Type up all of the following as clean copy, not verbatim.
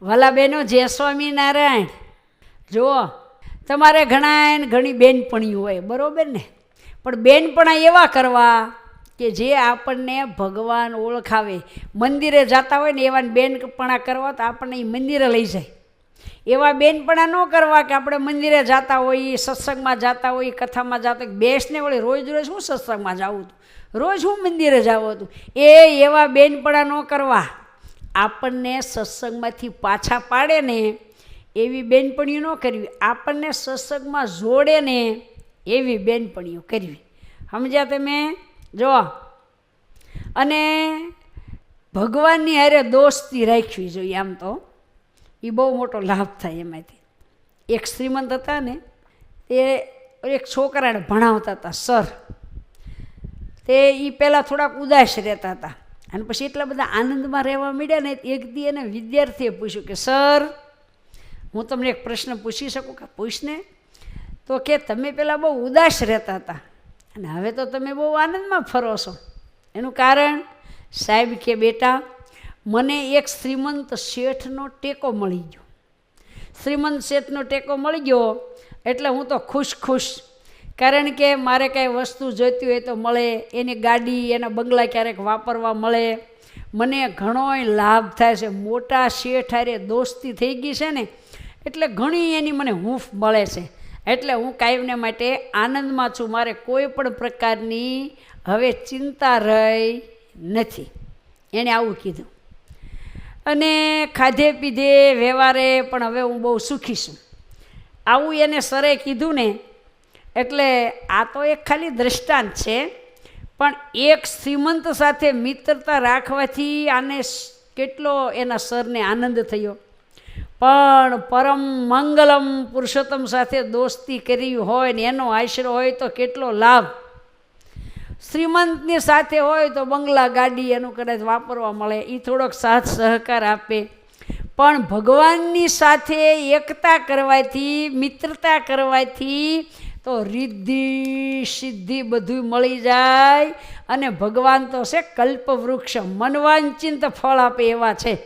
વાલા બહેનો, જય સ્વામિનારાયણ. જુઓ, તમારે ઘણી બેનપણીઓ હોય, બરાબર ને? પણ બેનપણા એવા કરવા કે જે આપણને ભગવાન ઓળખાવે. મંદિરે જતા હોય ને એવા બેનપણા કરવા તો આપણને એ મંદિરે લઈ જાય. એવા બેનપણા ન કરવા કે આપણે મંદિરે જતા હોઈએ, સત્સંગમાં જતા હોઈએ, કથામાં જતા હોય, બેસને વળી રોજ રોજ હું સત્સંગમાં જાઉં હતું, રોજ હું મંદિરે જાઉં હતું. એવા બેનપણા ન કરવા. આપણને સત્સંગમાંથી પાછા પાડે ને એવી બેનપણીઓ ન કરવી. આપણને સત્સંગમાં જોડે ને એવી બેનપણીઓ કરવી. સમજ્યા તમે? જો, અને ભગવાનની હારે દોસ્તી રાખવી જોઈએ. આમ તો એ બહુ મોટો લાભ થાય એમાંથી. એક શ્રીમંત હતા ને, તે એક છોકરાને ભણાવતા હતા સર. તે એ પહેલાં થોડાક ઉદાસ રહેતા હતા અને પછી એટલા બધા આનંદમાં રહેવા માંડ્યા ને, એક દી એને વિદ્યાર્થીએ પૂછ્યું કે સર, હું તમને એક પ્રશ્ન પૂછી શકું? કે પૂછને. તો કે તમે પહેલાં બહુ ઉદાસ રહેતા હતા અને હવે તો તમે બહુ આનંદમાં ફરો છો. એનું કારણ? સાહેબ કે બેટા, મને એક શ્રીમંત શેઠનો ટેકો મળી ગયો. શ્રીમંત શેઠનો ટેકો મળી ગયો એટલે હું તો ખુશ. કારણ કે મારે કાંઈ વસ્તુ જોઈતી હોય તો મળે, એની ગાડી, એના બંગલા ક્યારેક વાપરવા મળે. મને ઘણોય લાભ થાય છે. મોટા શેઠ હારે દોસ્તી થઈ ગઈ છે ને, એટલે ઘણી એની મને હૂંફ મળે છે. એટલે હું કાયમને માટે આનંદમાં છું. મારે કોઈ પણ પ્રકારની હવે ચિંતા રહી નથી. એણે આવું કીધું. અને ખાધે પીધે વ્યવહારે પણ હવે હું બહુ સુખી છું. આવું એને સરે કીધું ને, એટલે આ તો એક ખાલી દ્રષ્ટાંત છે. પણ એક શ્રીમંત સાથે મિત્રતા રાખવાથી આને કેટલો એના સરને આનંદ થયો. પણ પરમ મંગલમ પુરુષોત્તમ સાથે દોસ્તી કરી હોય ને એનો આશરો હોય તો કેટલો લાભ. શ્રીમંતની સાથે હોય તો બંગલા, ગાડી એનું કદાચ વાપરવા મળે, એ થોડોક સાથ સહકાર આપે. પણ ભગવાનની સાથે એકતા કરવાથી, મિત્રતા કરવાથી તો રિદ્ધિ સિદ્ધિ બધું મળી જાય. અને ભગવાન તો છે કલ્પવૃક્ષ, મનવાંચિત ફળ આપે એવા છે.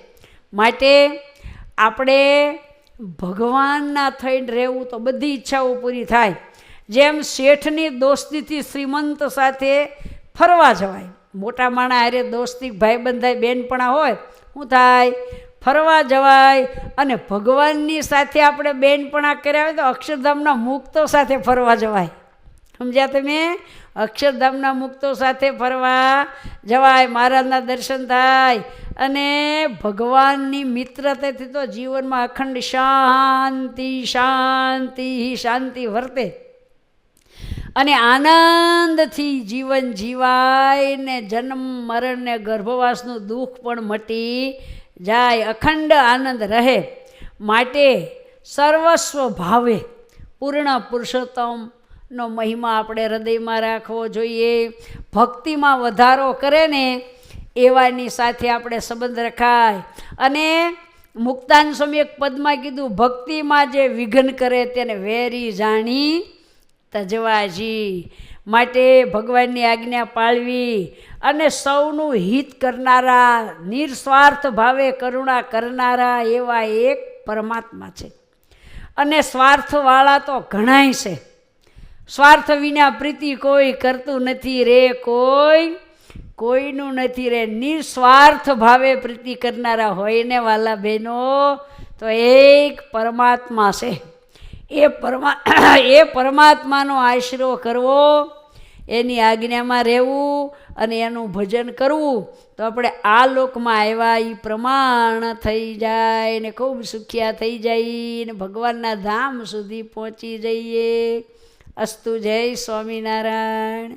માટે આપણે ભગવાનના થઈને રહેવું તો બધી ઈચ્છાઓ પૂરી થાય. જેમ શેઠની દોસ્તીથી શ્રીમંત સાથે ફરવા જવાય. મોટા માણા હારે દોસ્તી, ભાઈબંધાઈ, બેનપણા હોય, શું થાય? ફરવા જવાય. અને ભગવાનની સાથે આપણે બેનપણા કર્યા હોય તો અક્ષરધામના મુક્તો સાથે ફરવા જવાય. સમજ્યા તમે? અક્ષરધામના મુક્તો સાથે ફરવા જવાય, મહારાજના દર્શન થાય. અને ભગવાનની મિત્રતાથી તો જીવનમાં અખંડ શાંતિ શાંતિ શાંતિ વર્તે. અને આનંદથી જીવન જીવાય ને જન્મ મરણ ને ગર્ભવાસનું દુઃખ પણ મટી જાય, અખંડ આનંદ રહે. માટે સર્વસ્વ ભાવે પૂર્ણ પુરુષોત્તમનો મહિમા આપણે હૃદયમાં રાખવો જોઈએ. ભક્તિમાં વધારો કરે ને એવાની સાથે આપણે સંબંધ રખાય. અને મુક્તાન સ્વામી એક પદમાં કીધું, ભક્તિમાં જે વિઘ્ન કરે તેને વેરી જાણી તજવાજી. માટે ભગવાનની આજ્ઞા પાળવી અને સૌનું હિત કરનારા, નિસ્વાર્થ ભાવે કરુણા કરનારા એવા એક પરમાત્મા છે. અને સ્વાર્થવાળા તો ઘણાય છે. સ્વાર્થ વિના પ્રીતિ કોઈ કરતું નથી રે, કોઈનું નથી રે. નિસ્વાર્થ ભાવે પ્રીતિ કરનારા હોય ને વાલા બહેનો, તો એક પરમાત્મા છે. એ પરમાત્માનો આશરો કરવો, એની આજ્ઞામાં રહેવું અને એનું ભજન કરવું, તો આપણે આ લોકમાં આવ્યા એ પ્રમાણ થઈ જાય ને ખૂબ સુખિયા થઈ જાય ને ભગવાનના ધામ સુધી પહોંચી જઈએ. અસ્તુ. જય સ્વામિનારાયણ.